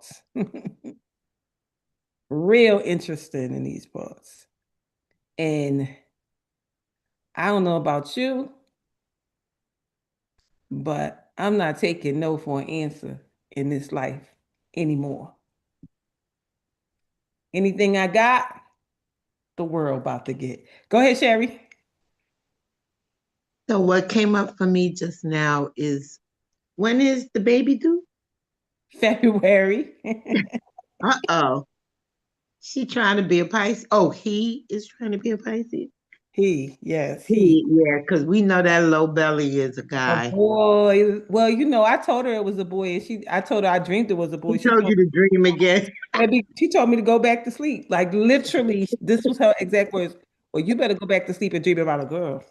parts. Real interested in these parts. And I don't know about you, but I'm not taking no for an answer in this life anymore. Anything I got, the world about to get. Go ahead, Sherry. So what came up for me just now is, when is the baby due? February. Uh-oh. She trying to be a Pisces. Oh, he is trying to be a Pisces. Yes, he. Yeah, because we know that low belly is a A guy. boy. Well, I told her it was a boy, and I told her I dreamed it was a boy. He told you to dream again. She told me to go back to sleep. Like literally, this was her exact words. Well, you better go back to sleep and dream about a girl.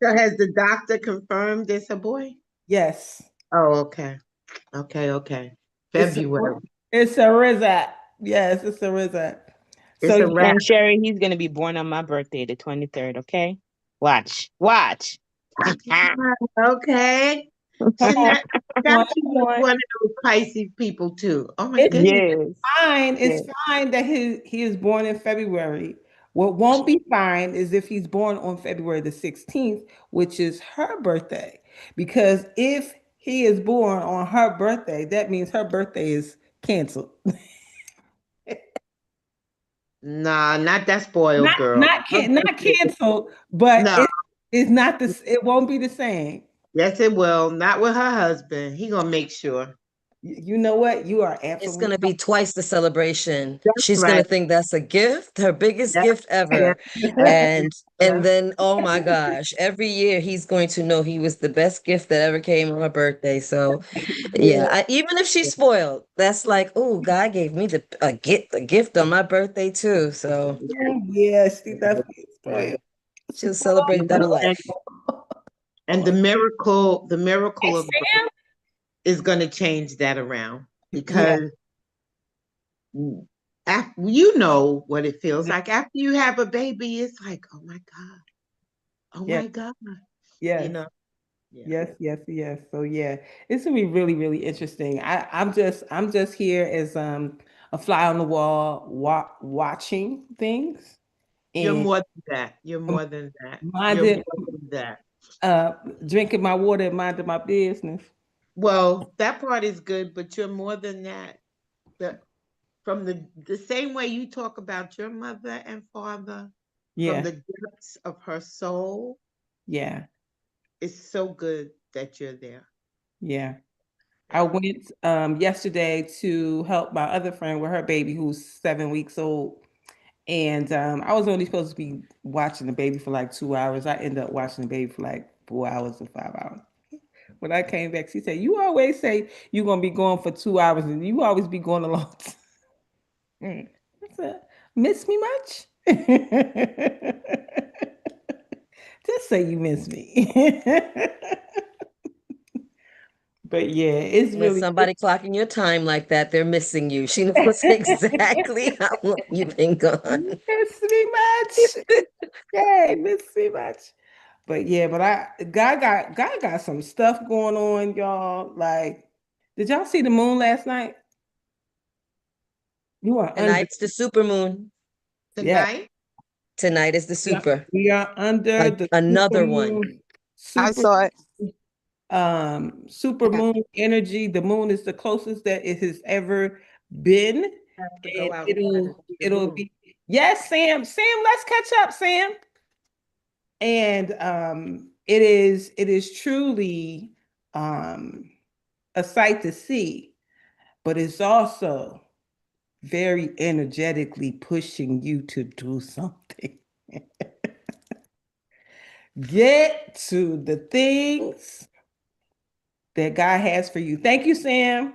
So has the doctor confirmed it's a boy? Yes, Oh, okay. Okay, okay. it's a, February. it's a result. Yes, it's a result. So It's a wrap. And Sherry, he's gonna be born on my birthday, the 23rd. Okay, watch, watch. Okay. come See, on, come now on, she come was on. one of those Pisces people too. Oh my It's goodness. Yes, fine. yes. It's fine that he is born in February. What won't be fine is if he's born on February the 16th, which is her birthday. Because if he is born on her birthday, that means her birthday is canceled. Nah, not that spoiled Not girl. not can not canceled, but No, it's not this. It won't be the same. yes it will. Not with her husband. He gonna make sure. You know what? You are It's absolutely gonna be twice the celebration. That's She's gonna right. think that's a gift, her biggest That's gift yeah, ever. that's And yeah. then oh my gosh, every year he's going to know he was the best gift that ever came on her birthday. So yeah, Yeah. even if she's spoiled, that's like, oh, God gave me a gift on my birthday too. So Yes, she Yeah. definitely is Yeah. spoiled. she'll celebrate that a And, life. and the miracle Hey, of birth Sam. is gonna change that around Yeah. because after, you know what it feels like after you have a baby. It's like, oh my God, oh Yeah. my God, you Yes. know. Yeah. Yes. So yeah, it's gonna be really, really interesting. I'm just here as a fly on the wall, watching things You're and more than that. You're um, more than that. You're minding, more than that. uh, drinking my water and minding my business. Well, that part is good, but you're more than that. The From the same way you talk about your mother and father, from Yeah, the depths of her soul, yeah, it's so good that you're there. yeah. I Yeah. went yesterday to help my other friend with her baby who's 7 weeks old. And I was only supposed to be watching the baby for like 2 hours. I ended up watching the baby for like 4 hours or 5 hours. When I came back, she said, "You always say you're gonna be going for 2 hours, and you always be going along." I said, "Miss me much?" Just say you miss me. But yeah, it's When really somebody clocking your time like that, they're missing you. She knows exactly how long you've been gone. miss me much. Yay, miss me much. But yeah, but God got some stuff going on, y'all. Like, did y'all see the moon last night? You are under. Tonight's the super moon. Yeah, Tonight, Tonight is the yeah. super. We are under the super Another one. moon. I Super saw it. super moon energy. The moon is the closest that it has ever been, I have to go and outside and it'll see the it'll moon. be yes, Sam. Sam, let's catch up, Sam. And it is truly um a sight to see, but it's also very energetically pushing you to do something. Get to the things that God has for you. Thank you, Sam.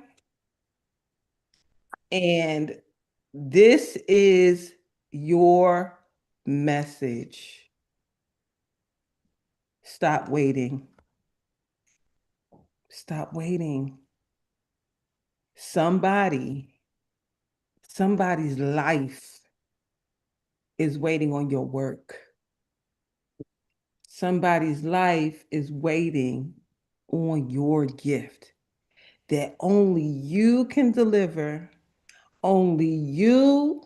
And this is your message. Stop waiting. Stop waiting. Somebody, somebody's life is waiting on your work. Somebody's life is waiting on your gift. that only you can deliver, only you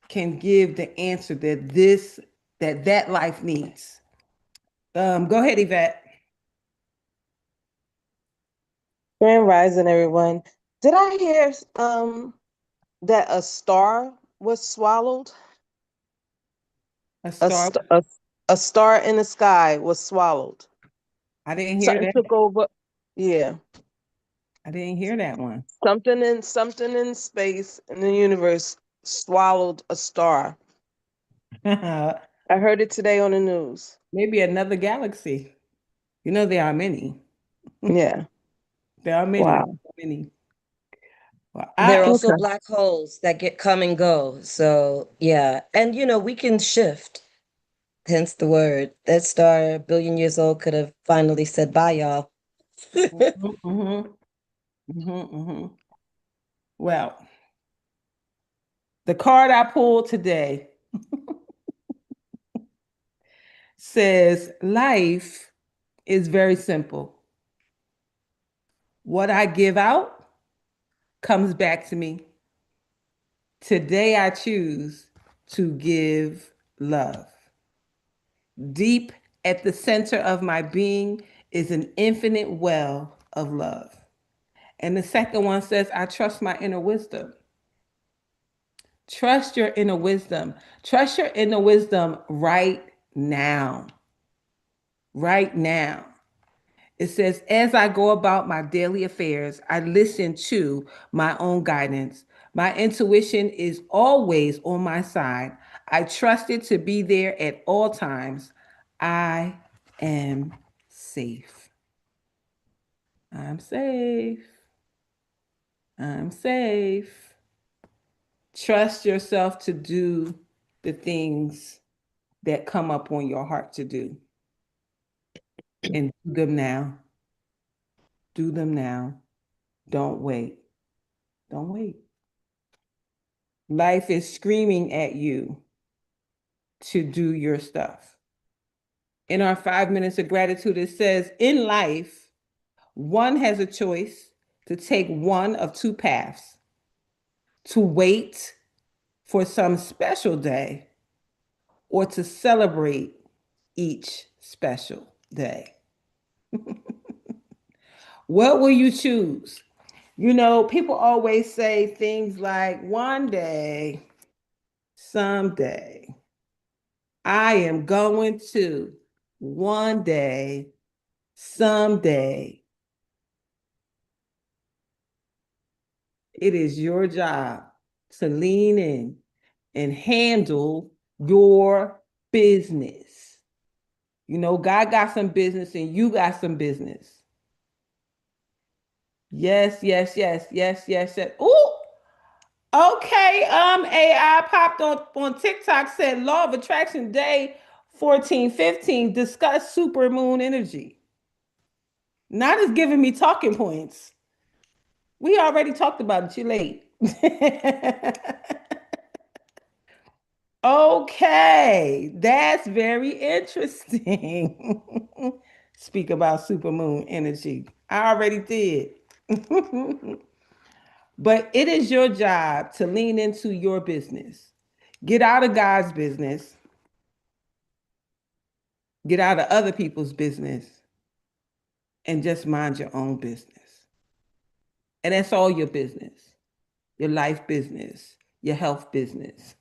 can give the answer that that life needs. Go ahead, Yvette. Grand Rising, everyone. Did I hear that a star was swallowed? A A, star. st- a, a star in the sky was swallowed. I didn't hear Something that. took over. Yeah, I didn't hear that one. something in space in the universe swallowed a star. I heard it today on the news. Maybe another galaxy. You know, there are many. Yeah. There are many, Wow. many. Well, There are I also Okay. black holes that get come and go. So yeah. And we can shift, hence the word. That star, a billion years old, could have finally said bye, y'all. mhm, mhm, mhm, mhm. Well, the card I pulled today says life is very simple. What I give out comes back to me. Today I choose to give love. Deep at the center of my being is an infinite well of love. And the second one says, I trust my inner wisdom. Trust your inner wisdom. Trust your inner wisdom right now. Right now. It says, as I go about my daily affairs, I listen to my own guidance. My intuition is always on my side. I trust it to be there at all times. I am safe. I'm safe. I'm safe. Trust yourself to do the things that come up on your heart to do and do them now. Do them now. Don't wait. Don't wait. Life is screaming at you to do your stuff. In our 5 minutes of gratitude, it says, in life, one has a choice to take one of two paths: to wait for some special day or to celebrate each special day. What will you choose? You know, people always say things like, one day, someday, I am going to, one day, someday. It is your job to lean in and handle your business. You know, God got some business and you got some business. Yes, yes, yes, yes, yes, yes. Ooh, okay. AI popped on TikTok, said Law of Attraction Day 1415, discuss supermoon energy. Not as giving me talking points. We already talked about it. You're late. Okay, that's very interesting. Speak about supermoon energy. I already did. But it is your job to lean into your business. Get out of God's business, get out of other people's business, and just mind your own business. And that's all your business: your life business, your health business,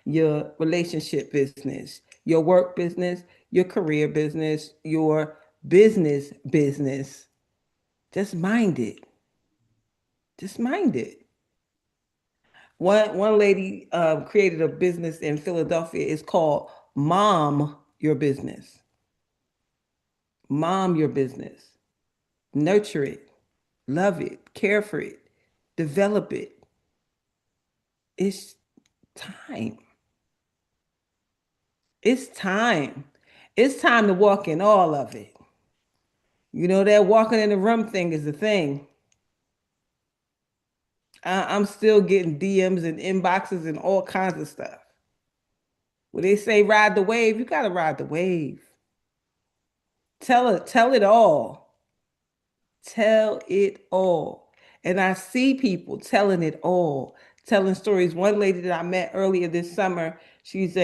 your relationship business, your work business, your career business, your business. Just mind it. Just mind it. One lady created a business in Philadelphia. It's called Mom Your Business. Mom Your Business. Nurture it, love it, care for it, develop it. It's time. It's time. It's time to walk in all of it. You know, that walking in the room thing is the thing. I'm still getting DMs and inboxes and all kinds of stuff. When they say ride the wave, you gotta ride the wave. Tell it all. Tell it all. And I see people telling it all, telling stories. One lady that I met earlier this summer, she is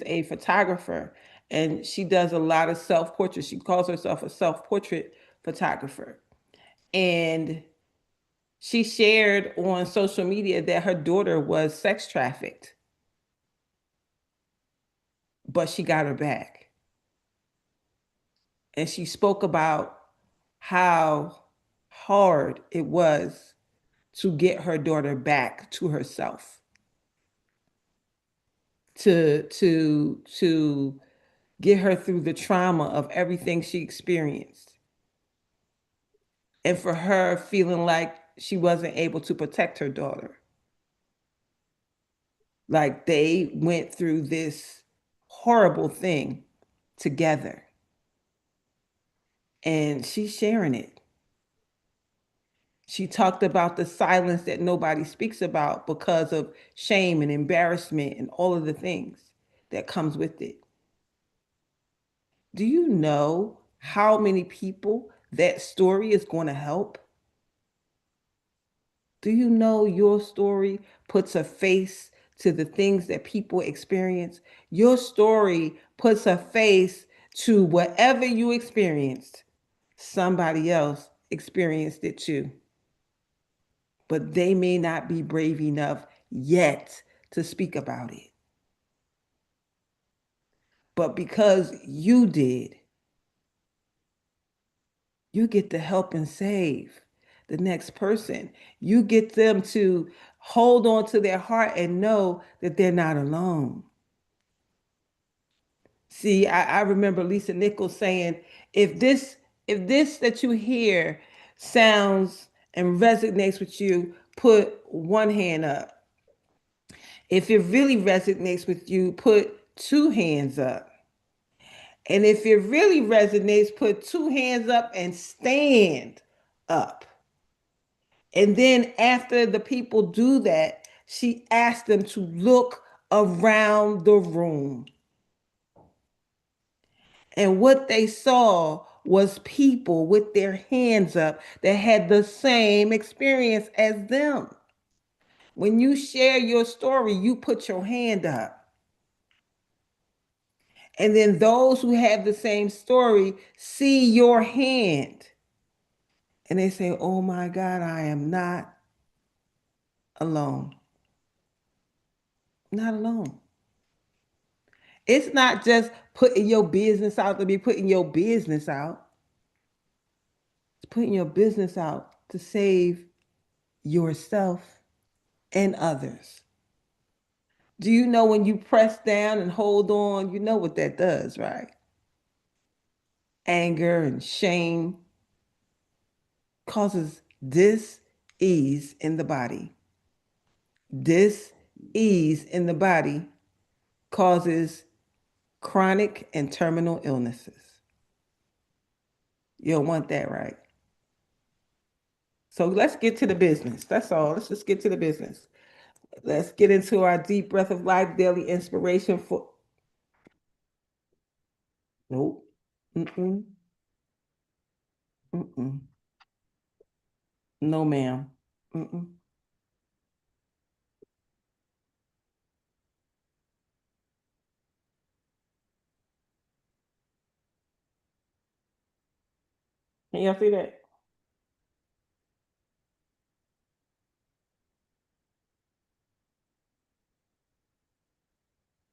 a photographer, and she does a lot of self-portraits. She calls herself a self-portrait photographer. And she shared on social media that her daughter was sex trafficked, but she got her back. And she spoke about how hard it was to get her daughter back to herself, to get her through the trauma of everything she experienced, and for her feeling like she wasn't able to protect her daughter. Like they went through this horrible thing together, and she's sharing it. She talked about the silence that nobody speaks about because of shame and embarrassment and all of the things that comes with it. Do you know how many people that story is going to help? Do you know your story puts a face to the things that people experience? Your story puts a face to whatever you experienced. Somebody else experienced it too, but they may not be brave enough yet to speak about it. But because you did, you get to help and save the next person. You get them to hold on to their heart and know that they're not alone. See, I remember Lisa Nichols saying, if this, if this that you hear sounds and resonates with you, put one hand up. If it really resonates with you, put two hands up. And if it really resonates, put two hands up and stand up. And then after the people do that, she asked them to look around the room. And what they saw was people with their hands up that had the same experience as them. When you share your story, you put your hand up. And then those who have the same story see your hand. And they say, oh my God, I am not alone. Not alone. It's not just putting your business out to be putting your business out. It's putting your business out to save yourself and others. Do you know when you press down and hold on, you know what that does, right? Anger and shame causes dis-ease in the body. Dis-ease in the body causes chronic and terminal illnesses. You don't want that, right? So let's get to the business. That's all. Let's just get to the business. Let's get into our deep breath of life daily inspiration for. Nope. Mm-mm. Mm-mm. No, ma'am. Mm-mm. Can y'all see that?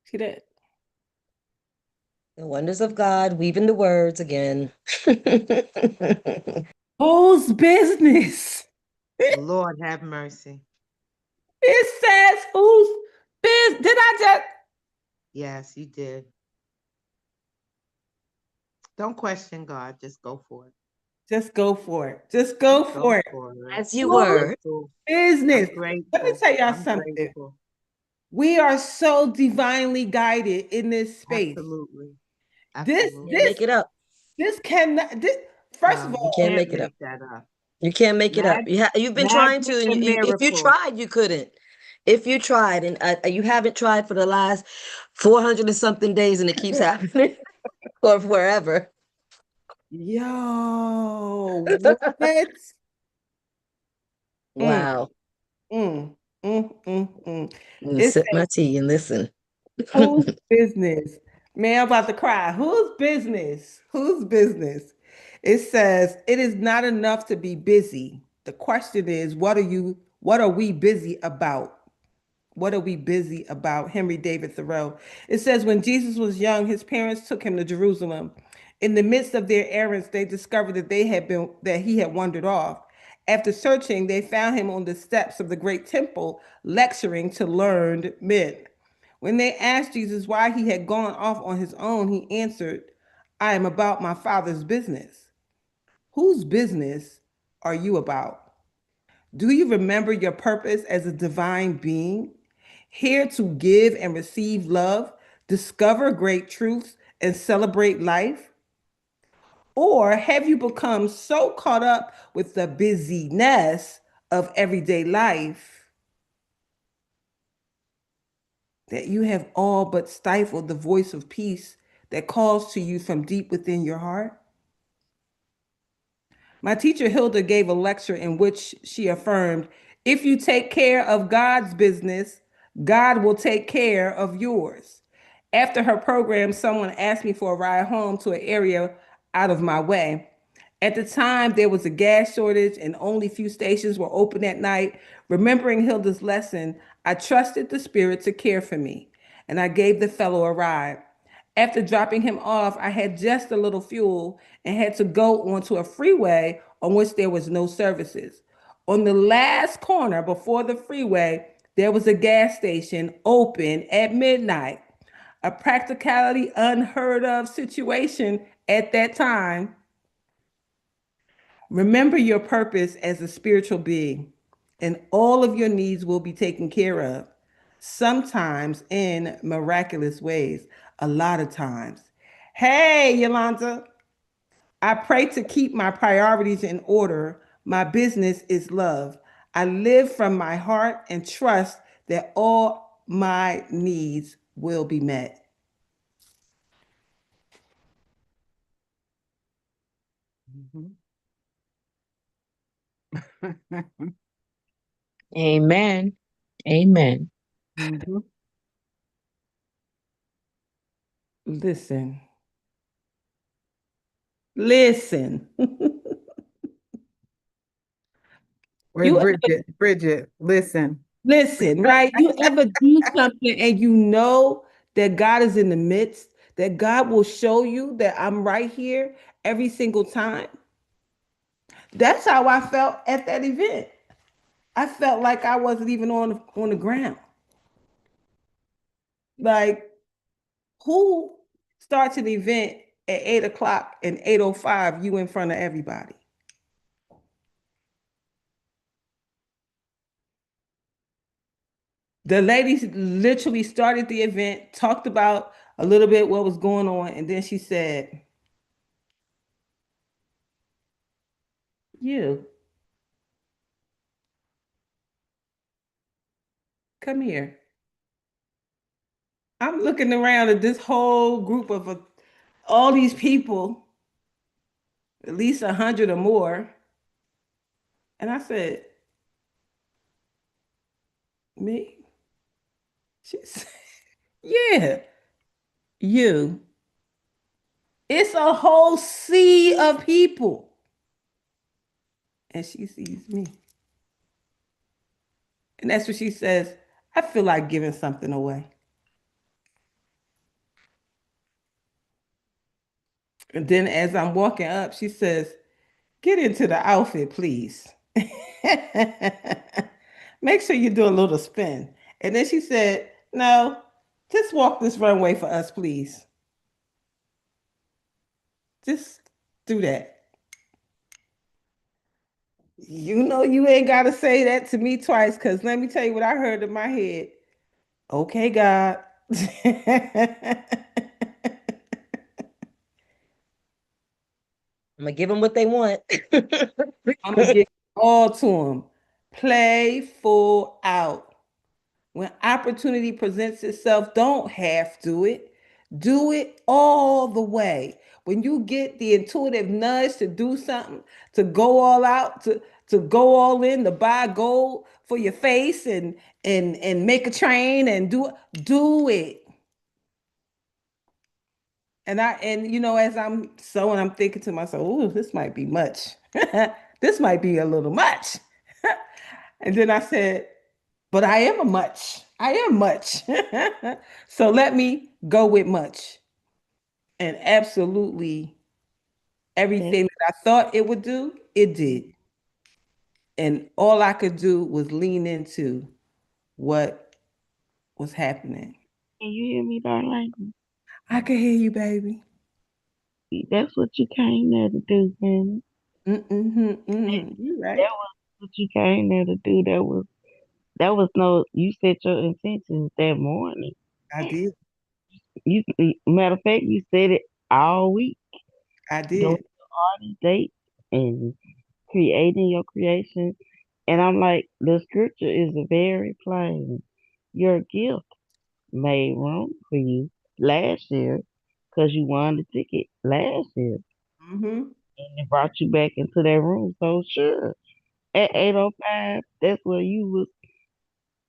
See that? The wonders of God, weaving the words again. Whose business? Lord have mercy. It says whose business? Did I just? Yes, you did. Don't question God. Just go for it. Just go for it. Just go Go for it. for it. As you I'm Whose were. grateful. business? I'm Let me grateful. tell y'all I'm something. grateful. We are so divinely guided in this space. Absolutely. This, Can't Absolutely. this, make it up. this cannot. This, first of No, you You all, can't can't make it up. make that up. You can't make it up. Mag- You've been trying to, magic and and if you miracles. tried, you couldn't. If you tried, and you haven't tried for the last 400 and something days, and it keeps happening, or forever. Yo, what? Mm, Wow. mm, mm. I'm gonna It sip says, my tea and listen. whose business? Man, I'm about to cry. Whose business? Whose business? It says, it is not enough to be busy. The question is, what are we busy about? What are we busy about? Henry David Thoreau. It says, when Jesus was young, his parents took him to Jerusalem. In the midst of their errands, they discovered that he had wandered off. After searching, they found him on the steps of the great temple, lecturing to learned men. When they asked Jesus why he had gone off on his own, he answered, I am about my Father's business. Whose business are you about? Do you remember your purpose as a divine being? Here to give and receive love, discover great truths, and celebrate life? Or have you become so caught up with the busyness of everyday life that you have all but stifled the voice of peace that calls to you from deep within your heart? My teacher Hilda gave a lecture in which she affirmed, if you take care of God's business, God will take care of yours. After her program, someone asked me for a ride home to an area out of my way. At the time, there was a gas shortage and only few stations were open at night. Remembering Hilda's lesson, I trusted the Spirit to care for me, and I gave the fellow a ride. After dropping him off, I had just a little fuel and had to go onto a freeway on which there was no services. On the last corner before the freeway, there was a gas station open at midnight. A practicality unheard of situation at that time. Remember your purpose as a spiritual being, and all of your needs will be taken care of, sometimes in miraculous ways, a lot of times. Hey, Yolanda, I pray to keep my priorities in order. My business is love. I live from my heart and trust that all my needs will be met. Mhm. Amen. Amen. Mhm. Listen, listen. Where's You Bridget? Bridget, listen. Listen, right? You ever do something and you know that God is in the midst, that God will show you that I'm right here every single time? That's how I felt at that event. I felt like I wasn't even on the ground. Like, who starts an event at 8 o'clock and 8:05, you in front of everybody? The lady literally started the event, talked about a little bit what was going on, and then she said, you come here. I'm looking around at this whole group of all these people, at least 100 or more. And I said, me? She said, yeah, you. It's a whole sea of people. And she sees me. And that's what she says. I feel like giving something away. And then as I'm walking up, she says, get into the outfit, please. Make sure you do a little spin. And then she said, no, just walk this runway for us, please. Just do that. You know, you ain't got to say that to me twice, because let me tell you what I heard in my head. Okay, God. I'm gonna give them what they want. I'm going to give it all to them. Play full out. When opportunity presents itself, don't half do it. Do it all the way. when you get the intuitive nudge to do something, to go all out, to go all in, to buy gold for your face and make a train and do it. And as I'm sewing, I'm thinking to myself, "Ooh, this might be much. This might be a little much." And then I said, "But I am a much. I am much." So let me go with much. And absolutely That's everything that I thought it would do, it did. And all I could do was lean into what was happening. can you hear me, darling? I can hear you, baby. That's what you came there to do, man. Mm-hmm, mm-hmm. You That right. was what you came there to do. That was no. You set your intentions that morning. I did. You matter of fact, you said it all week. I Doing did. party dates and creating your creation. And I'm like, the scripture is very plain. Your gift made room for you last year because you won the ticket last year. Mm-hmm. And it brought you back into that room. So sure. At 8:05, that's where you was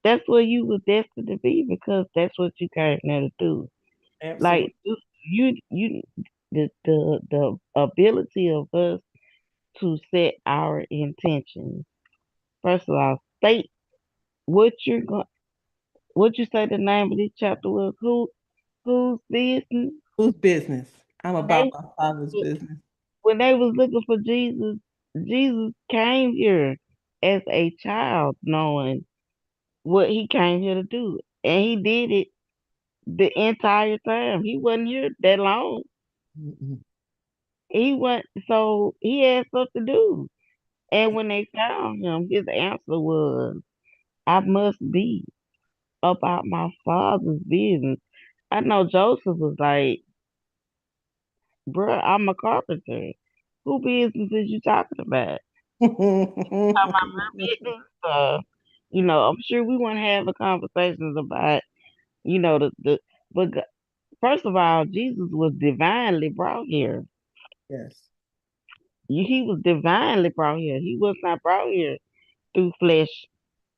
destined to be because that's what you came there to do. Absolutely. Like you the ability of us to set our intentions. First of all, state what you're going. What you say the name of this chapter was? Whose business? Whose business? I'm When about they my father's business. when they was looking for Jesus, Jesus came here as a child, knowing what he came here to do, and he did it the entire time. He wasn't here that long. Mm-mm. He went, so he had stuff to do. And when they found him, his answer was, "I must be about my father's business." I know Joseph was like, "Bruh, I'm a carpenter. Who business is you talking about?" Talking about my business. I'm sure we want to have a conversations about, but first of all, Jesus was divinely brought here. Yes. He was divinely brought here. He was not brought here through flesh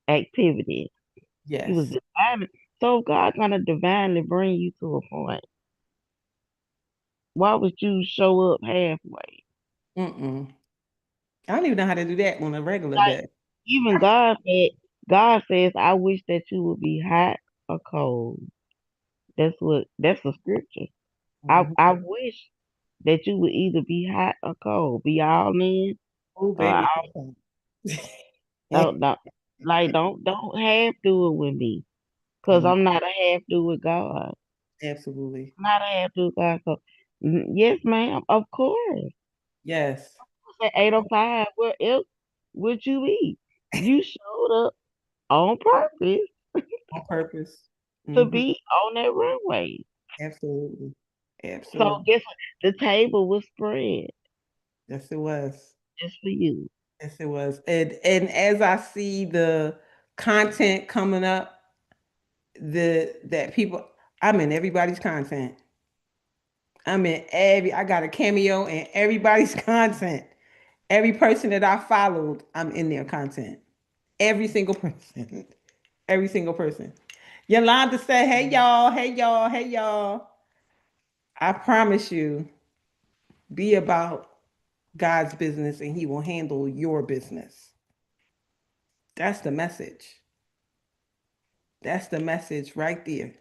activity. He was Yes. divinely. So if God's gonna divinely bring you to a point, why would you show up halfway? Mm-mm. I don't even know how to do that on a regular Like day. even God says, "I wish that you would be hot or cold." That's the scripture. I Mhm. I wish that you would either be hot or cold, be all in Oh, or baby. don't don't half do it with me, cause Mm, I'm not a half do with God. absolutely. I'm not a half do with God. So yes, ma'am, of course. Yes. At 8:05, where else would you be? You showed up on purpose On purpose. to Hmm. be on that runway. Absolutely. So Absolutely. guess what? The table was spread Yes, it was. just for you. Yes, it was. And as I see the content coming up, that people, I'm in everybody's content. I got a cameo in everybody's content. Every person that I followed, I'm in their content. Every single person. Every single person. Yolanda said, "Hey y'all, hey y'all, hey y'all." I promise you, be about God's business and he will handle your business. That's the message. That's the message right there.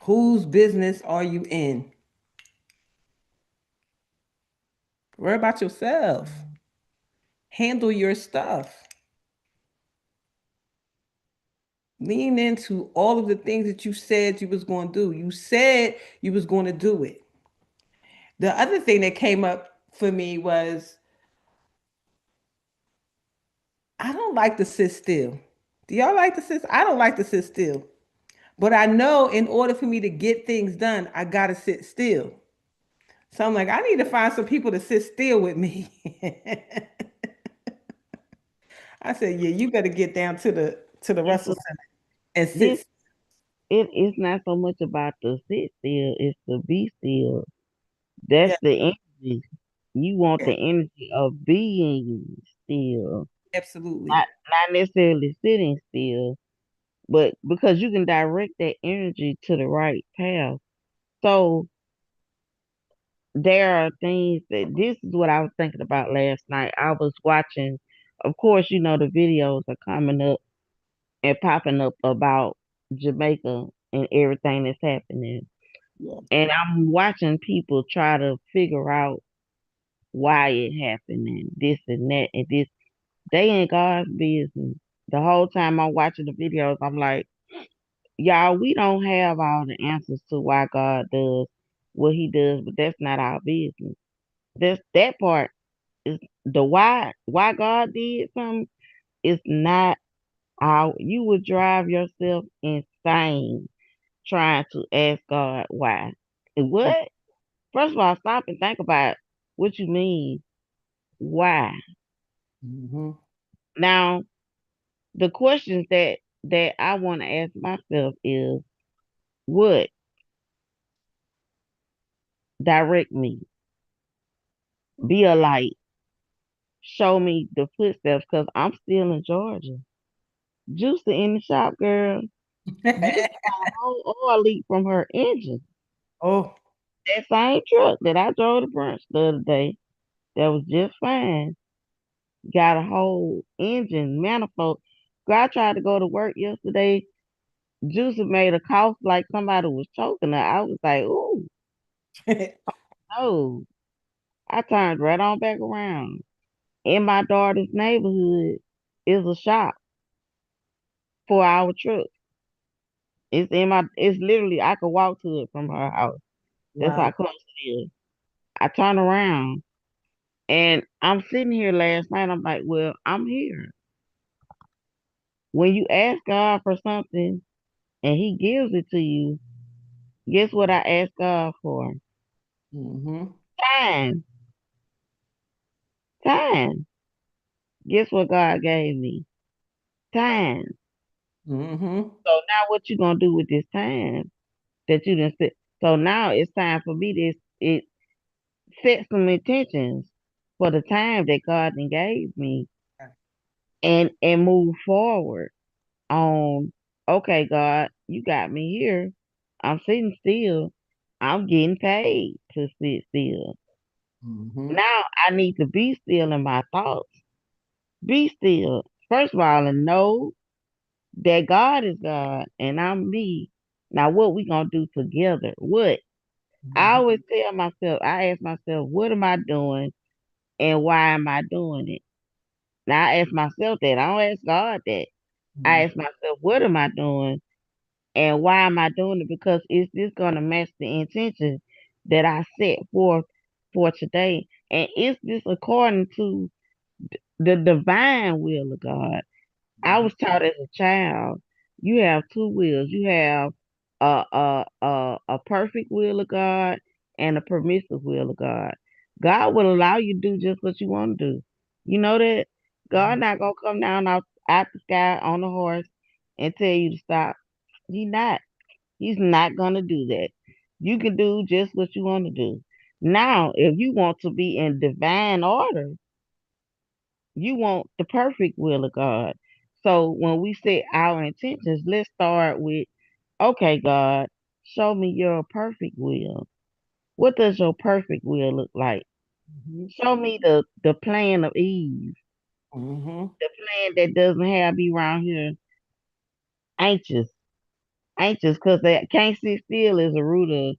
Whose business are you in? Worry about yourself. Handle your stuff. Lean into all of the things that you said you was going to do. You said you was going to do it. The other thing that came up for me was I don't like to sit still. Do y'all like to sit? I don't like to sit still. But I know in order for me to get things done, I got to sit still. So I'm like, I need to find some people to sit still with me. I said, yeah, you better get down to the It's Russell Center and this sit. it is not so much about the sit still, it's the be still. That's Yeah, the energy. You want yeah, the energy of being still, absolutely. not necessarily sitting still, but because you can direct that energy to the right path. So there are things that this is what I was thinking about last night. I was watching, of course, the videos are coming up and popping up about Jamaica and everything that's happening. Yeah. And I'm watching people try to figure out why it happened and this and that and this. They ain't God's business. The whole time I'm watching the videos, I'm like, y'all, we don't have all the answers to why God does what he does, but that's not our business. That part is the why God did something is not our you would drive yourself insane trying to ask God why. And what? First of all, stop and think about what you mean. Why? Mm-hmm. Now, the questions that I want to ask myself is what direct me, be a light, show me the footsteps, because I'm still in Georgia. Juicy in the shop, girl. Juicy got a whole oil leak from her engine. Oh, That same truck that I drove to brunch the other day, that was just fine, got a whole engine manifold. Girl, I tried to go to work yesterday. Juicy made a cough like somebody was choking her. I was like, ooh, no. I turned right on back around. In my daughter's neighborhood is a shop for our truck. It's literally, I could walk to it from her house. That's how wow. close it is. I turn around and I'm sitting here last night. I'm like, well, I'm here. When you ask God for something and he gives it to you, guess what I asked God for? Mm-hmm. Time. Time. Guess what God gave me? Time. Mm-hmm. So now what you gonna do with this time that you didn't sit? So now it's time for me to it set some intentions for the time that God then gave me and move forward on, okay, God, you got me here. I'm sitting still. I'm getting paid to sit still. Mm-hmm. Now I need to be still in my thoughts. Be still. First of all, and know that God is God and I'm me. Now what we gonna do together? What? I always tell myself, I ask myself, what am I doing and why am I doing it? Now I ask myself that. I don't ask God that. I Mm-hmm. ask myself, what am I doing and why am I doing it? Because is this gonna match the intention that I set forth for today? And is this according to the divine will of God? I was taught as a child, you have two wills. You have a perfect will of God and a permissive will of God. God will allow you to do just what you want to do. You know that God not gonna come down out the sky on a horse and tell you to stop. He not. He's not gonna do that. You can do just what you want to do. Now, if you want to be in divine order, you want the perfect will of God. So when we set our intentions, let's start with, okay, God, show me your perfect will. What does your perfect will look like? Mm-hmm. Show me the plan of Eve, Mm-hmm. the plan that doesn't have me around here anxious, anxious, because they can't sit still is a root of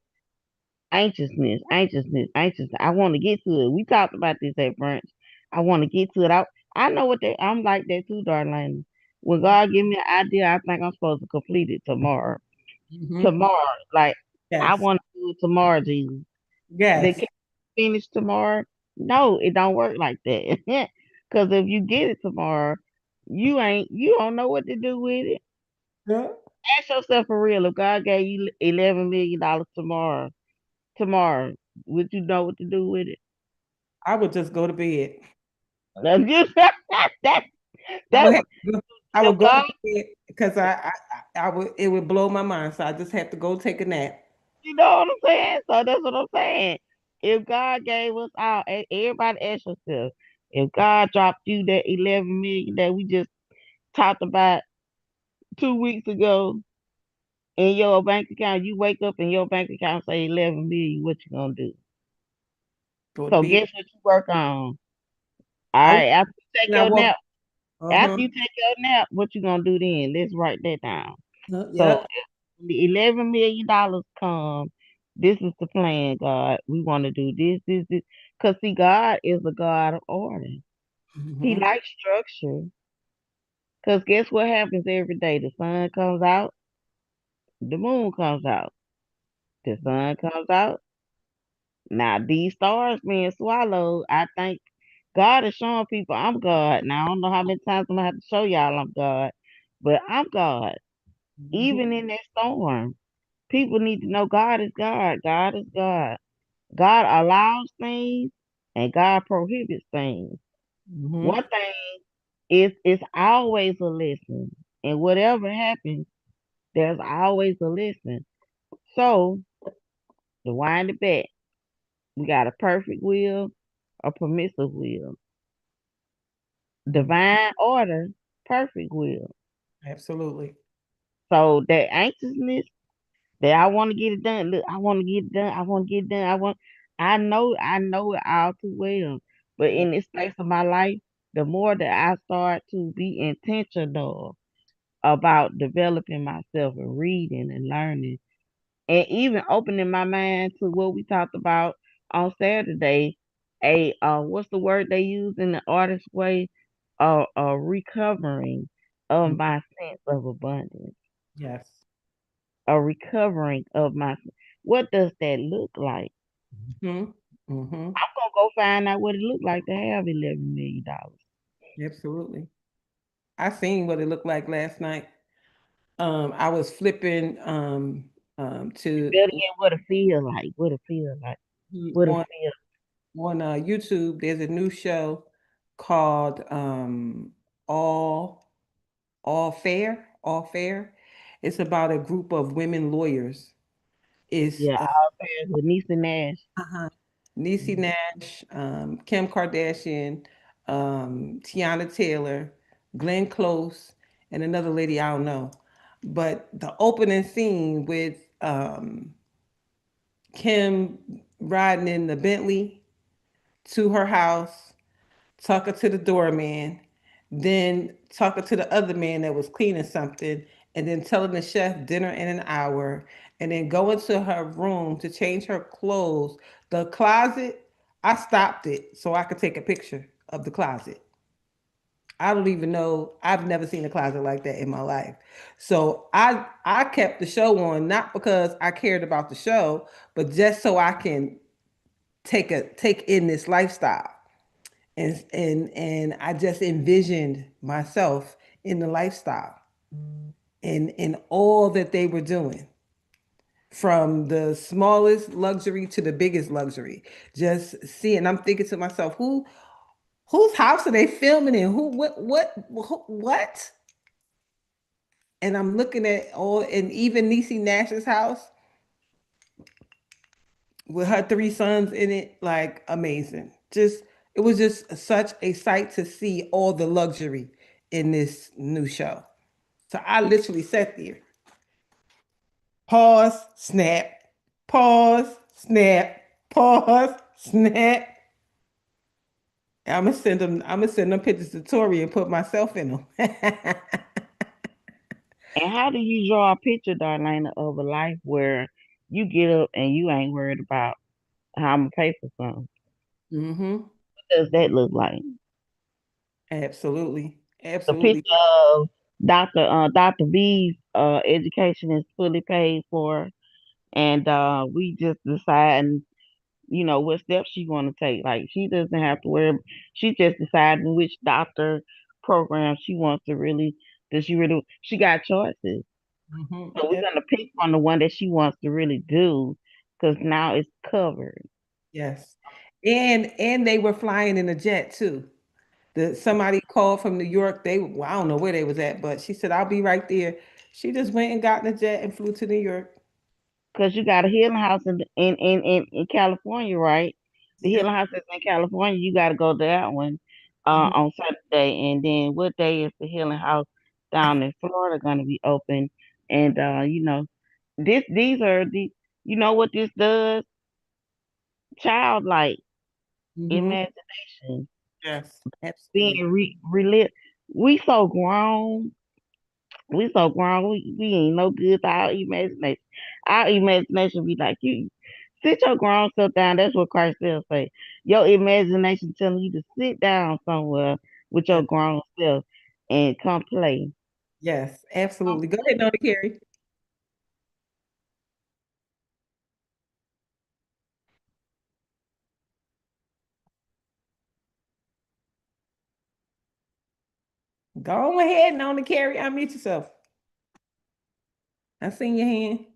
anxiousness. I want to get to it. We talked about this at brunch. I want to get to it. I know I'm like that too, Darlaina. When God give me an idea, I think I'm supposed to complete it tomorrow. Mm-hmm. Tomorrow, like I Yes. want to do it tomorrow, Jesus. They Yes. can't finish tomorrow. No, it don't work like that. Because if you get it tomorrow, you don't know what to do with it. Yeah. Ask yourself for real. If God gave you $11 million tomorrow, would you know what to do with it? I would just go to bed. That's just that I would that have to go, I if would go to God, bed because I would it would blow my mind. So I just have to go take a nap. you know what I'm saying? So that's what I'm saying. If God gave us all, everybody ask yourself, if God dropped you that 11 million that we just talked about 2 weeks ago in your bank account, you wake up and your bank account say 11 million, what you gonna do? Go to So bed. guess what you work on? All I right, after you take when I your walk. nap, after Uh-huh. you take your nap, what you gonna do then? Let's write that down. So Yep. when the $11 million come, this is the plan, God. We want to do this. Cause see, God is a God of order. He Hmm. likes structure. Cause guess what happens every day? The sun comes out, the moon comes out, the sun comes out. Now these stars being swallowed, I think God is showing people I'm God. Now I don't know how many times I'm gonna have to show y'all I'm God, but I'm God. Hmm. Even in that storm, people need to know God is God. God is God. God allows things and God prohibits things. Hmm. One thing is it's always a lesson. And whatever happens, there's always a lesson. So to wind it back, we got a perfect will, a permissive will. Divine order, perfect will. Absolutely. So that anxiousness that I want to get it done. Look, I want to get it done. I want to get it done. I know it all too well. But Yeah. in this space of my life, the more that I start to be intentional about developing myself and reading and learning and even opening my mind to what we talked about on Saturday, what's the word they use in the artist way? A recovering of Mhm. my sense of abundance. Yes. A recovering of my. What does that look like? Hmm. Hmm. I'm gonna go find out what it looked like to have $11 million. Absolutely. I seen what it looked like last night. I was flipping to Better yet, what it feel like. What it feel like. What it on feel. YouTube. There's a new show called All All Fair. All Fair. It's about a group of women lawyers. It's Yeah, all fans with Nisa Nash. uh Niecy Mhm. Nash, Kim Kardashian, Tiana Taylor, Glenn Close, and another lady I don't know. But the opening scene with Kim riding in the Bentley to her house, talking to the doorman, then talking to the other man that was cleaning something, and then telling the chef dinner in an hour, and then going to her room to change her clothes. The closet, I stopped it so I could take a picture of the closet. I don't even know. I've never seen a closet like that in my life. So I kept the show on not because I cared about the show, but just so I can take in this lifestyle. And I just envisioned myself in the lifestyle and all that they were doing, from the smallest luxury to the biggest luxury. Just seeing, I'm thinking to myself, whose house are they filming in? Who what? And I'm looking at all, and even Niecy Nash's house with her three sons in it, like amazing. Just it was just such a sight to see all the luxury in this new show. So I literally sat there, pause, snap, pause, snap, pause, snap. I'm gonna send them pictures to Tori and put myself in them. And how do you draw a picture, Darlena, of a life where you get up and you ain't worried about how I'm gonna pay for something? Hmm. What does that look like? Absolutely, The absolutely. picture of Dr. B's education is fully paid for, and we just decide, what steps she want to take. Like she doesn't have to worry. She's just deciding which doctor program she wants to really. Does she really? She got choices. Hmm. So we're gonna pick from the one that she wants to really do, because now it's covered. Yes, and they were flying in a jet too. Somebody called from New York. Well, I don't know where they was at, but she said I'll be right there. She just went and got in a jet and flew to New York. Cause you got a healing house in California, right? The Yeah. healing house is in California. You got to go to that one Mhm. on Saturday, and then what day is the healing house down in Florida going to be open? And these are the what this does? Childlike Mhm. imagination, Yes, absolutely. being relit. We so grown. We so grown. We ain't no good to our imagination. Our imagination be like, you sit your grown self down. That's what Christ will say. Your imagination telling you to sit down somewhere with Yeah. your grown self and come play. Yes, Come absolutely. Go ahead, play. Nona Carrie. Go ahead, Nona Carrie. Unmute yourself. I seen your hand.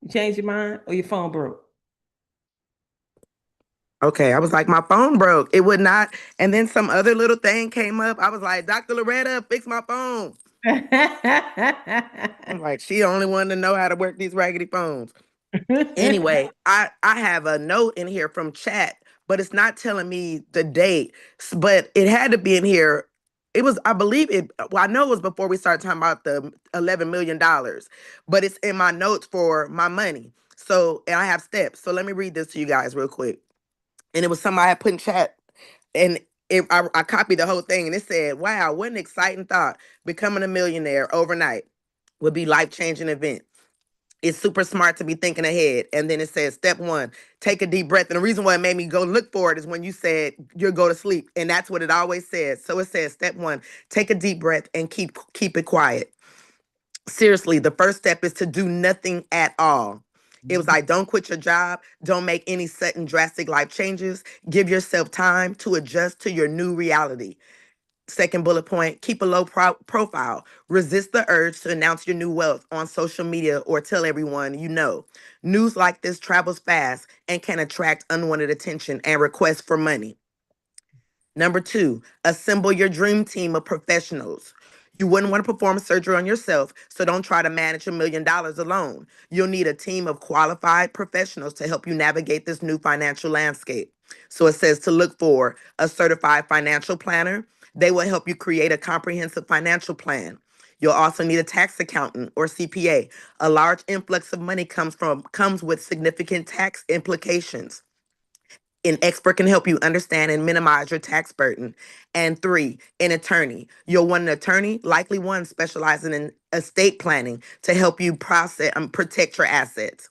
You changed your mind or your phone broke? Okay, I was like, my phone broke. It would not. And then some other little thing came up. I was like, Dr. Loretta, fix my phone. I'm like, she the only one to know how to work these raggedy phones. Anyway, I have a note in here from chat, but it's not telling me the date. But it had to be in here. It was, I believe it. Well, I know it was before we started talking about the $11 million, but it's in my notes for my money. So, and I have steps. So let me read this to you guys real quick. And it was something I had put in chat, and I copied the whole thing, and it said, "Wow, what an exciting thought! Becoming a millionaire overnight would be life-changing event. It's super smart to be thinking ahead." And then it says, "Step one, take a deep breath." And the reason why it made me go look for it is when you said you'll go to sleep, and that's what it always says. So it says, "Step one, take a deep breath and keep it quiet." Seriously, the first step is to do nothing at all. It was like, don't quit your job. Don't make any sudden drastic life changes. Give yourself time to adjust to your new reality. Second bullet point, keep a low profile. Resist the urge to announce your new wealth on social media or tell everyone you know. News like this travels fast and can attract unwanted attention and requests for money. Number two, assemble your dream team of professionals. You wouldn't want to perform surgery on yourself, so don't try to manage $1 million alone. You'll need a team of qualified professionals to help you navigate this new financial landscape. So it says to look for a certified financial planner. They will help you create a comprehensive financial plan. You'll also need a tax accountant or CPA. A large influx of money comes with significant tax implications. An expert can help you understand and minimize your tax burden. And three, an attorney. You'll want an attorney, likely one specializing in estate planning, to help you protect your assets.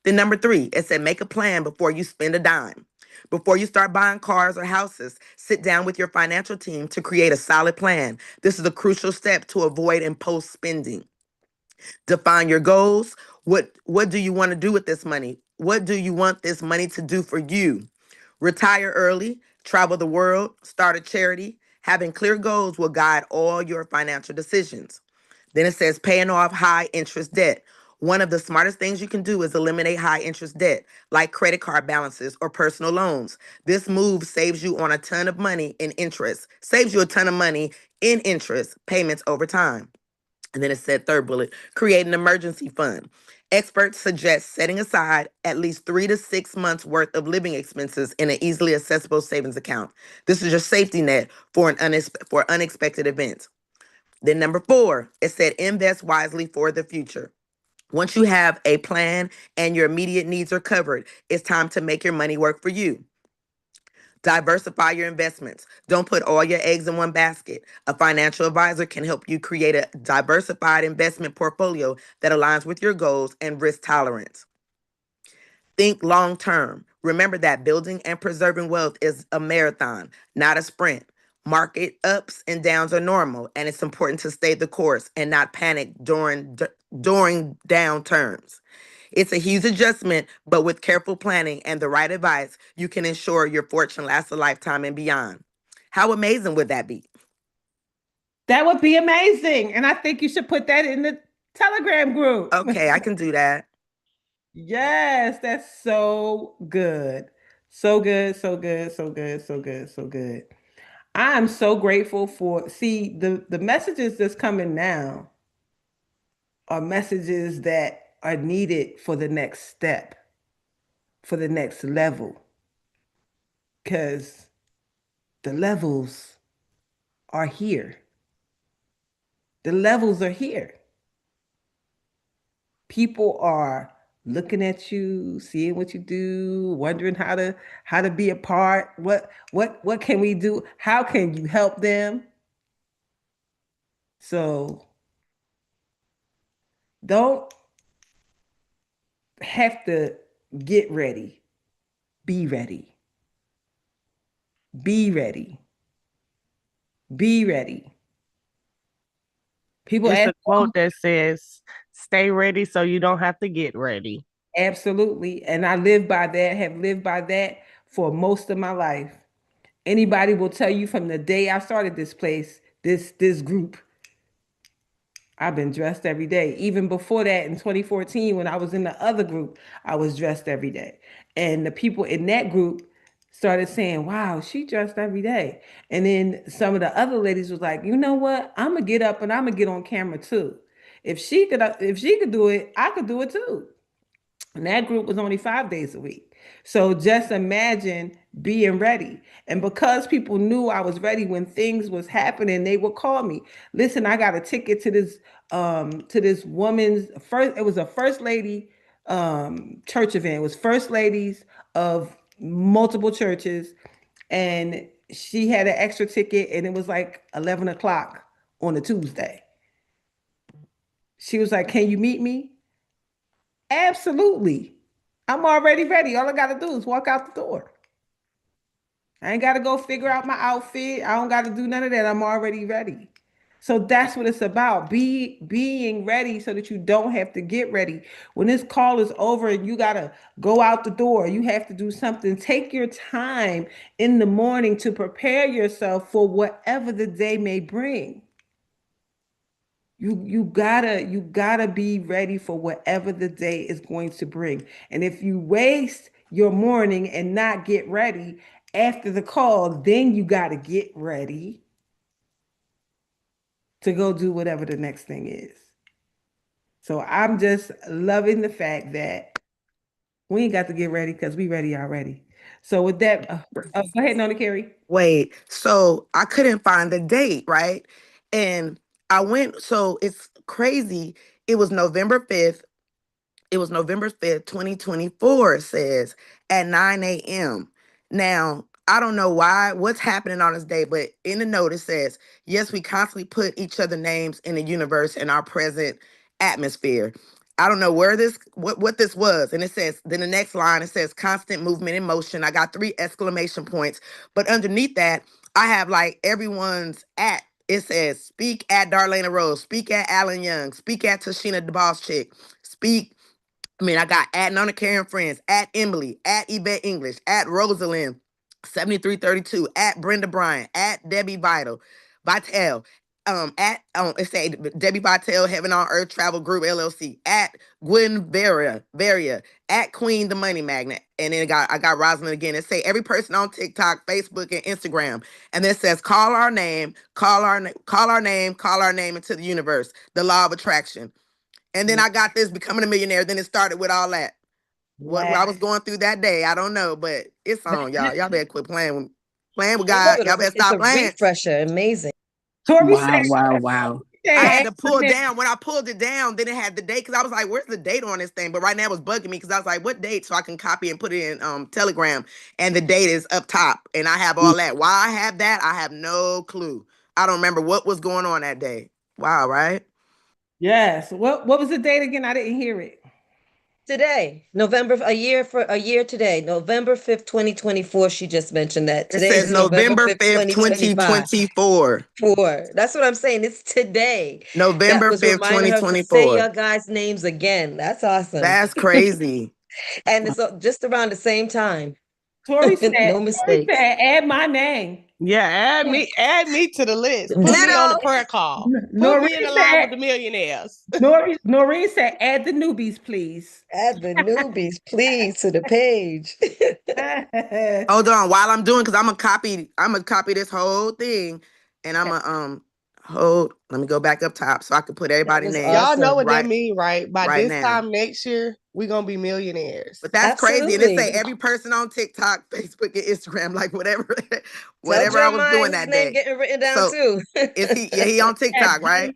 Then number three, it said make a plan before you spend a dime. Before you start buying cars or houses, sit down with your financial team to create a solid plan. This is a crucial step to avoid impulse spending. Define your goals. What do you want to do with this money? What do you want this money to do for you? Retire early, travel the world, start a charity. Having clear goals will guide all your financial decisions. Then it says paying off high interest debt. One of the smartest things you can do is eliminate high interest debt, like credit card balances or personal loans. This move saves you on a ton of money in interest, saves you a ton of money in interest payments over time. And then it said, third bullet, create an emergency fund. Experts suggest setting aside at least 3 to 6 months worth of living expenses in an easily accessible savings account. This is your safety net for for unexpected events. Then number four, it said invest wisely for the future. Once you have a plan and your immediate needs are covered, it's time to make your money work for you. Diversify your investments. Don't put all your eggs in one basket. A financial advisor can help you create a diversified investment portfolio that aligns with your goals and risk tolerance. Think long term. Remember that building and preserving wealth is a marathon, not a sprint. Market ups and downs are normal, and it's important to stay the course and not panic during downturns. It's a huge adjustment, but with careful planning and the right advice, you can ensure your fortune lasts a lifetime and beyond. How amazing would that be? That would be amazing. And I think you should put that in the Telegram group. Okay, I can do that. Yes, that's so good. So good, so good, so good, so good, so good. I am so grateful for see the messages that's coming now are messages that are needed for the next step, for the next level, because the levels are here. The levels are here. People are looking at you, seeing what you do, wondering how to be a part. What can we do? How can you help them? So don't have to get ready. Be ready. Be ready. Be ready. People It's ask, a quote that says, "Stay ready so you don't have to get ready." absolutely, and I live by that. Have lived by that for most of my life. Anybody will tell you from the day I started this place, this group, I've been dressed every day. Even before that, in 2014, when I was in the other group, I was dressed every day. And the people in that group started saying, "Wow, she dressed every day." And then some of the other ladies was like, "You know what? I'm gonna get up and I'm gonna get on camera too. If she could do it, I could do it too." And that group was only 5 days a week. So just imagine being ready. And because people knew I was ready when things was happening, they would call me. Listen, I got a ticket to this woman's first, it was a first lady church event. It was first ladies of multiple churches. And she had an extra ticket and it was like 11 o'clock on a Tuesday. She was like, "Can you meet me?" Absolutely. I'm already ready. All I got to do is walk out the door. I ain't got to go figure out my outfit. I don't got to do none of that. I'm already ready. So that's what it's about. Being ready so that you don't have to get ready. When this call is over and you got to go out the door, you have to do something. Take your time in the morning to prepare yourself for whatever the day may bring. You gotta be ready for whatever the day is going to bring. And if you waste your morning and not get ready after the call, then you gotta get ready to go do whatever the next thing is. So I'm just loving the fact that we ain't got to get ready because we ready already. So with that, go ahead, Nona Carrie. Wait, so I couldn't find the date, right? And I went, so it's crazy. It was November 5th. It was November 5th, 2024, it says at 9 a.m. Now, I don't know what's happening on this day, but in the note it says, yes, we constantly put each other names in the universe in our present atmosphere. I don't know what this was. And it says, then the next line, it says constant movement in motion. I got 3 exclamation points. But underneath that, I have like everyone's at. It says, speak at Darlaina Rose, speak at Alan Young, speak at Tashina the Boss Chick, speak. I mean, I got at Nona Karen Friends, at Emily, at Yvette English, at Rosalind, 7332, at Brenda Bryant, at Debbie Vital, at it say Debbie Vital, Heaven on Earth Travel Group LLC, at Gwen Varia, at Queen the Money Magnet, and then I got Rosalind again. It say every person on TikTok, Facebook, and Instagram, and then it says call our name, call our name, call our name into the universe, the law of attraction. And then I got this becoming a millionaire. Then it started with all that. What I was going through that day, I don't know, but it's on y'all. Y'all better quit playing with I love God. it. Y'all better It's stop a playing. refresher. Amazing. Tori said, Wow, wow, wow. I had to add pull down. When I pulled it down, then it had the date because I was like, "Where's the date on this thing?" But right now it was bugging me because I was like, "What date?" So I can copy and put it in Telegram, and the date is up top, and I have all that. Why I have that, I have no clue. I don't remember what was going on that day. Wow, right? yes. What was the date again? I didn't hear it. Today, a year today, November 5th, 2024. She just mentioned that. It Today says is November November 5th, 5th, 2025. 2024. That's what I'm saying. It's today that November was 5th, reminding her to say 2024. your guys' names again. That's awesome. That's crazy. And it's just around the same time. Tori said, No mistakes. add my name. Yeah, add me to the list. Put me on the Ditto. prayer call. Put me in Noreen the line said, with the millionaires. Noreen said, add the newbies, please. Add the newbies, please, to the page. Hold on, while I'm doing, because I'm gonna copy this whole thing, and I'm gonna Hold. Let me go back up top so I can put everybody's name. Y'all know awesome. what that Right, mean, right? By right this now. time next year, we're gonna be millionaires. But that's crazy. And it Absolutely. say every person on TikTok, Facebook, and Instagram, like whatever, Tell whatever I was Jeremiah doing his that name day. getting written down So too. is he? Yeah, he on Yeah, TikTok, right?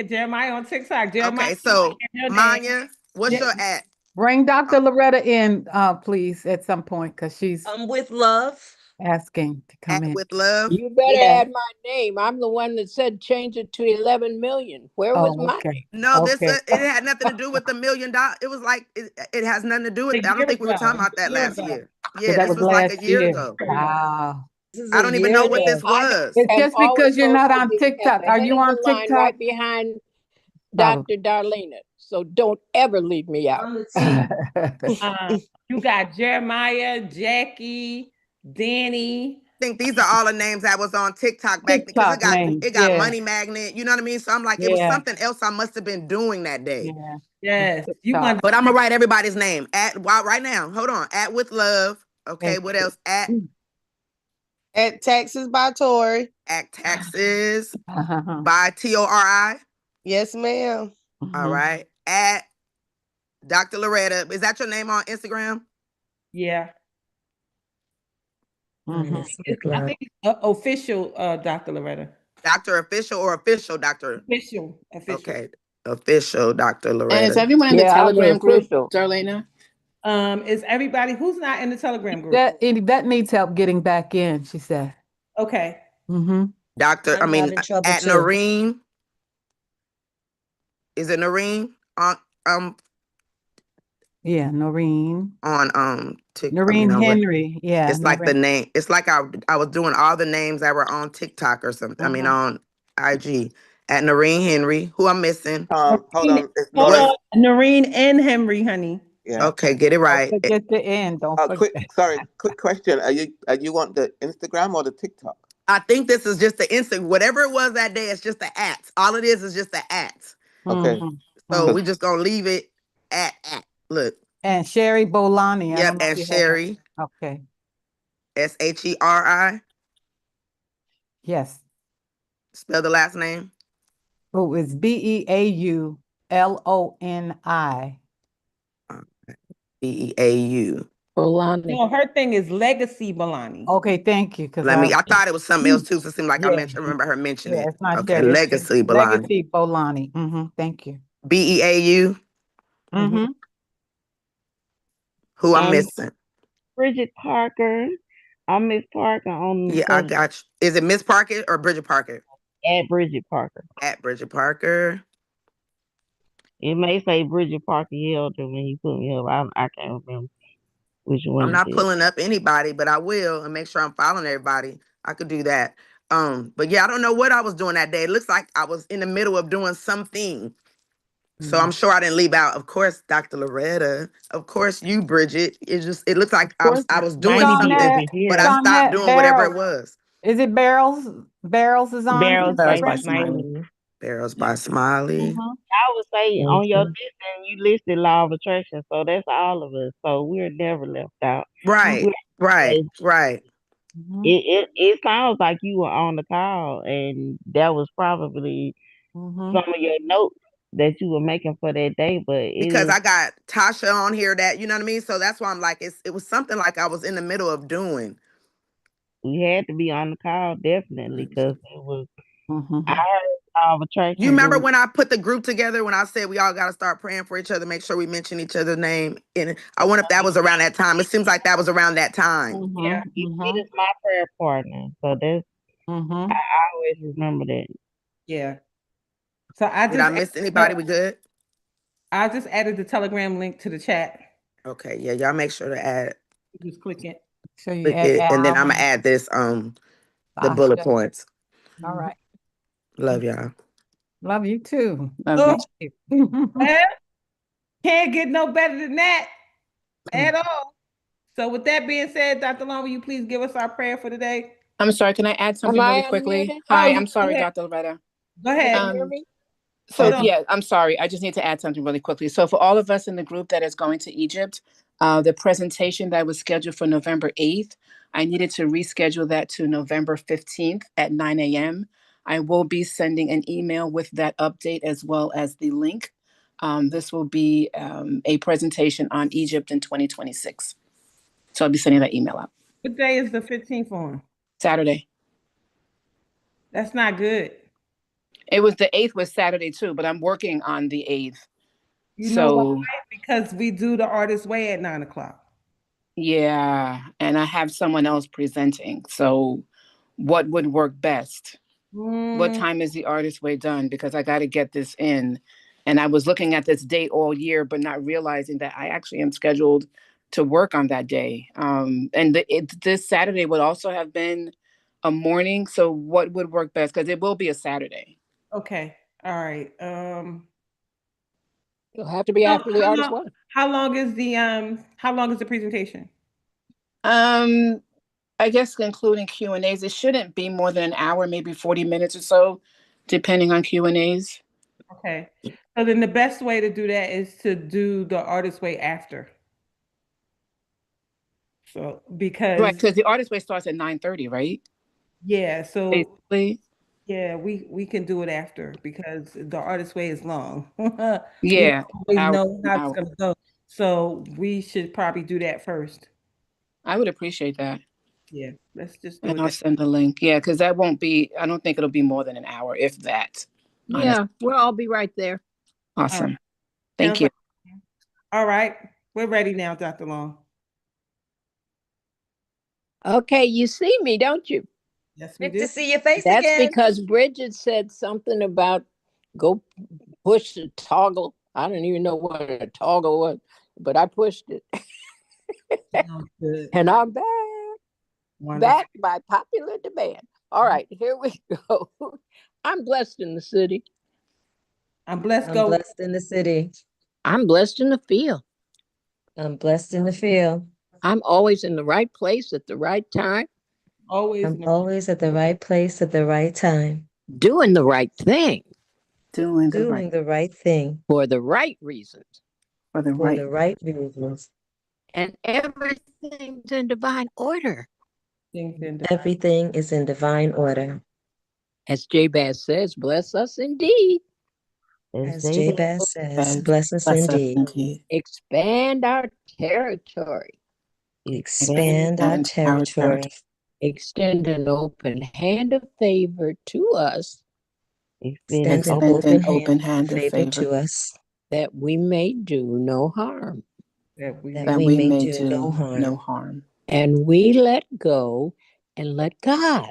Jeremiah on TikTok. Jeremiah, Okay. So your name. Manya, what's Yeah, your at? Bring Dr. Loretta in, please, at some point, because she's With love. asking to come At in. with love. You better Yeah. add my name. I'm the one that said change it to 11 million. Where was Oh, my okay. name? No, this Okay. it had nothing to do with the $1 million. It was like it has nothing to do with. a I don't year think we were talking ago. about A that year last ago. year. Because Yeah, that this was was like a last year year. ago. Wow. This is I a don't even year know what ago. this was. It's Have just because always you're told not you on to be at TikTok. the Are head you of the on line TikTok? right behind Probably. Dr. Darlena. So don't ever leave me out. On the team. You got Jeremiah, Jackie, Danny. I think these are all the names that was on TikTok back then because TikTok names. it got Yeah. Money Magnet. You know what I mean? So I'm like, it was Yeah. something else I must have been doing that day. Yeah. Yes, you TikTok. want But I'm gonna write everybody's name at right now. Hold on. At with love. Okay. What else? At Taxes by Tori. At taxes Uh-huh. by TORI. Yes, ma'am. All right. At Dr. Loretta. Is that your name on Instagram? yeah. Mhm. I think it's official, Dr. Loretta. Dr. Official or official Dr. Official, official. Okay. Official Dr. And is Loretta. everyone in the Yeah, I'll do Telegram group, official. Darlena? Is everybody who's not in the Telegram group? That needs help getting back in, she said. Okay. Mm-hmm. I'm not in trouble At too. Noreen. Is it Noreen um Yeah, Noreen. on Noreen Henry. Yeah, it's like the Noreen. name. It's like I was doing all the names that were on TikTok or something. I mean on IG at Noreen Henry. Who I'm missing? Hold on. It's Hold Noreen. on. Noreen and Henry, honey. Yeah. Okay, get it Don't right. forget the end. Don't Quick. forget. Sorry. Quick question. Are you want the Instagram or the TikTok? I think this is just the instant. Whatever it was that day, it's just the at. All it is just the at. Okay. Mhm. So Mhm. we just gonna leave it at. Look. And Sherry Bolani. I Yep, don't know if and you have Sherry. that. Okay. SHERI. Yes. Spell the last name. Oh, it's BEAULONI. BEAU. Bolani. No, her thing is Legacy Balani. Okay, thank you. Because I thought it was something else too. So it seemed like yeah, remember her mentioning yeah, it. it's not Okay, Sherry. It's Legacy Balani. Legacy Bolani. Mm-hmm. Thank you. BEAU. Mm-hmm. Who I'm Um, missing? Bridget Parker. I'm Miss Parker on Yeah, I the got you. Is it Miss Parker or Bridget Parker? at Bridget Parker. At Bridget Parker. It may say Bridget Parker Elder when you put me up. I can't remember which one I'm it not is. pulling up anybody, but I will and make sure I'm following everybody. I could do that. But yeah, I don't know what I was doing that day. It looks like I was in the middle of doing something. So I'm sure I didn't leave out, of course, Dr. Loretta. Of course, you, Bridget. It looks like I was doing Mine be something, over but here. I stopped Sonnet doing whatever it Barrels. was. Is it Barrels? Barrels is on Barrels by Barrels by Instagram? Smiley. Smiley. Barrels by Smiley. Mm-hmm. I would say on your Mhm. list, and you listed Law of Attraction, so that's all of us. So we're never left out. Right, We're right, always- right. Mm-hmm. it sounds like you were on the call, and that was probably Mm-hmm. some of your notes that you were making for that day. But it Because was I got Tasha on here that, you know what I mean? So that's why I'm like, it was something like I was in the middle of doing. we had to be on the call definitely because it was. I Mm-hmm. heard Law of You Attraction remember during. when I put the group together when I said we all got to start praying for each other, make sure we mention each other's name? And I wonder if that was around that time. It seems like that was around that time. Yeah. It is my prayer partner, so that's Mm-hmm. I always remember that. Yeah. So I Did I just miss anybody? We good? I just added the Telegram link to the chat. Okay, yeah, y'all make sure to add Just click it. So you click add it, and then I'm Al gonna add this the and bullet Sasha. points. All right. Love y'all. Love you too. Oh, You too. well, can't get no better than that at all. So with that being said, Dr. Long, will you please give us our prayer for today? I'm sorry, can I add Am something I really quickly? unmuted? Oh, Hi, you I'm go sorry, ahead. Dr. Loretta. Go Can ahead. you hear me? Hold So on. yeah, I'm sorry. I just need to add something really quickly. So for all of us in the group that is going to Egypt, the presentation that was scheduled for November 8th, I needed to reschedule that to November 15th at 9 a.m. I will be sending an email with that update as well as the link. This will be a presentation on Egypt in 2026. So I'll be sending that email out. What day is the 15th on? Saturday. That's not good. It was the 8th was Saturday too, but I'm working on the 8th. You know why? So Because we do the Artist Way at 9 o'clock. yeah, and I have someone else presenting. So what would work best? What time is the Artist Way done? Because I got to get this in. And I was looking at this date all year, but not realizing that I actually am scheduled to work on that day. And this Saturday would also have been a morning. So what would work best? Because it will be a Saturday. Okay. All right. It'll have to be after the Artist Way. How long is the presentation? I guess including Q&As, it shouldn't be more than an hour, maybe 40 minutes or so, depending on Q&As. Okay. So then the best way to do that is to do the Artist Way after. So Right, because the Artist Way starts at 9:30, right? Yeah, so basically. Yeah, we can do it after because the Artist Way is long. Yeah, We hour, know how it's hour. gonna go. So we should probably do that first. I would appreciate that. Yeah, let's just do And it. I'll send the link. Yeah, because that won't be, I don't think it'll be more than an hour, if that. Yeah, we'll all be right there. Awesome. Right. Thank you. All right, we're ready now, Dr. Long. Okay, you see me, don't you? Yes, we Good do. to see your face That's again. because Bridget said something about go push the toggle. I don't even know what a toggle was, but I pushed it. Sounds good. And I'm back. Wonderful. Back by popular demand. All right, here we go. I'm blessed in the city. I'm blessed. I'm blessed in the city. I'm blessed in the field. I'm blessed in the field. I'm always in the right place at the right time. I'm always at the right place at the right time. Doing the right thing. Doing the right thing. For the right reasons. For the right reasons. And everything's in divine order. Everything is in divine order. As Jabez says, bless us indeed. As Jabez says, bless us indeed. Expand our territory. Expand our territory. Extend an open hand of favor to us. Extend an open hand of favor to us. That we may do no harm. That we may do no harm. And we let go and let God.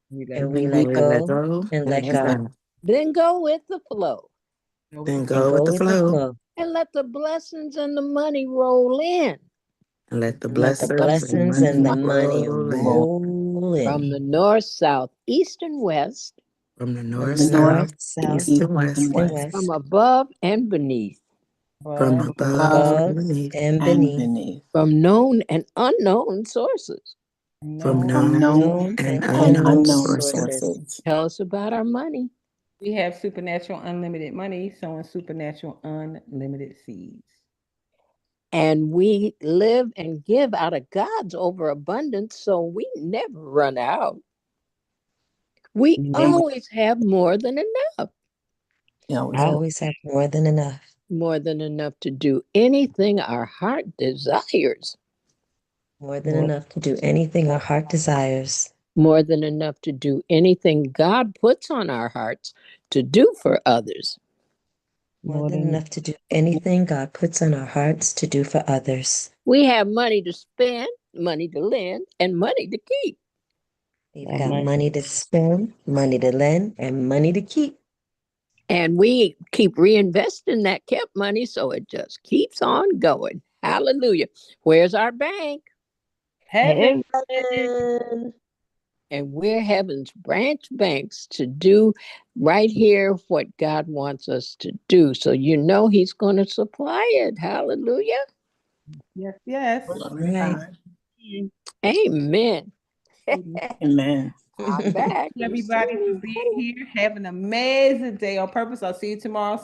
And we let go and let God. Then go with the flow. Then go with the flow. And let the blessings and the money roll in. And let the blessings and the money roll in. From the north, south, east, and west. From the north, south, east, and west. From above and beneath. From above and beneath. From known and unknown sources. From known and unknown sources. Tell us about our money. We have supernatural unlimited money, sowing supernatural unlimited seeds. And we live and give out of God's overabundance, so we never run out. We always have more than enough. Always have more than enough. More than enough to do anything our heart desires. More than enough to do anything our heart desires. More than enough to do anything God puts on our hearts to do for others. More than enough to do anything God puts on our hearts to do for others. We have money to spend, money to lend, and money to keep. We've got money to spend, money to lend, and money to keep. And we keep reinvesting that kept money, so it just keeps on going. Hallelujah. Where's our bank? Heaven. And we're heaven's branch banks to do right here what God wants us to do. So you know he's going to supply it. Hallelujah. Yes. Right. Amen. Amen. I'm back. Everybody for being here. Have an amazing day on purpose. I'll see you tomorrow.